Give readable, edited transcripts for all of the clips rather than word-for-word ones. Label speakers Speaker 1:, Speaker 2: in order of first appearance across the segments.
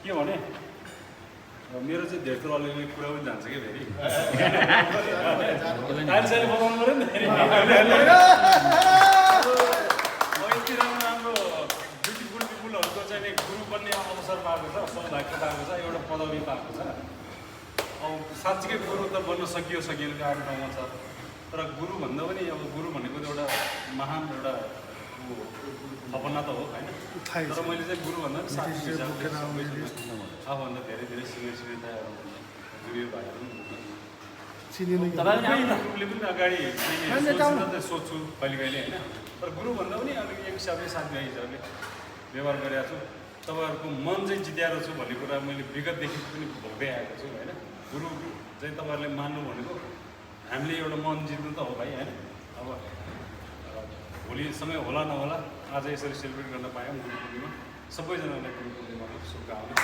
Speaker 1: के भने मेरो चाहिँ धेर थोर अलिअलि कुरा पनि जान्छ कि फेरि टाइल्सले बताउनु पऱ्यो नि फेरि यति राम्रो ब्युटिफुल पिपुलहरूको चाहिँ गुरु बन्ने अवसर पाएको छ सौभाग्य पाएको छ एउटा पदवी पाएको छ अब साँच्चीकै गुरु त बन्न सकियो आफ्नो ठाउँमा छ तर गुरु भन्दा पनि अब गुरु भनेको त एउटा महान एउटा सपना त हो होइन तर मैले चाहिँ गुरु भन्दा पनि साथी आफूभन्दा धेरै सिनियर जुनियर भाइहरू गुरुले पनि अगाडि सोध्छु कहिले कहिले होइन तर गुरु भन्दा पनि अलिक एक हिसाबले साथीभाइ हिसाबले व्यवहार गरिरहेको छु तपाईँहरूको मन चाहिँ जित्याएको छु भन्ने कुरा मैले विगतदेखि पनि भोग्दै आएको छु होइन गुरु चाहिँ तपाईँहरूले मान्नु भनेको हामीले एउटा मन जित्नु त हो भाइ होइन अब भोलि समय होला नहोला आज यसरी सेलिब्रेट गर्न पायौँ गुरु पूर्णिमा सबैजनालाई गुरु पूर्णिमाको शुभकामना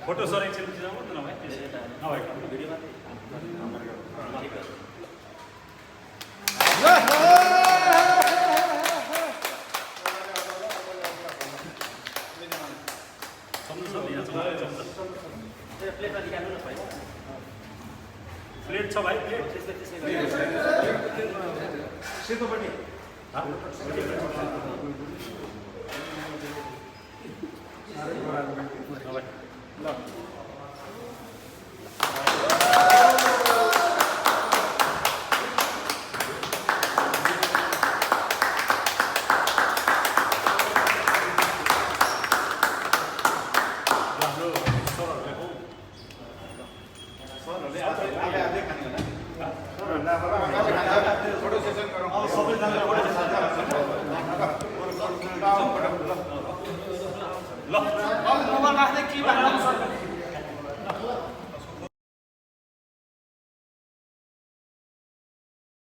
Speaker 1: फोटो सर एकछिन खिचाउनु न भाइ नभए भिडियोमा प्लेट छ भाइ प्लेट सेतोपट्टि ल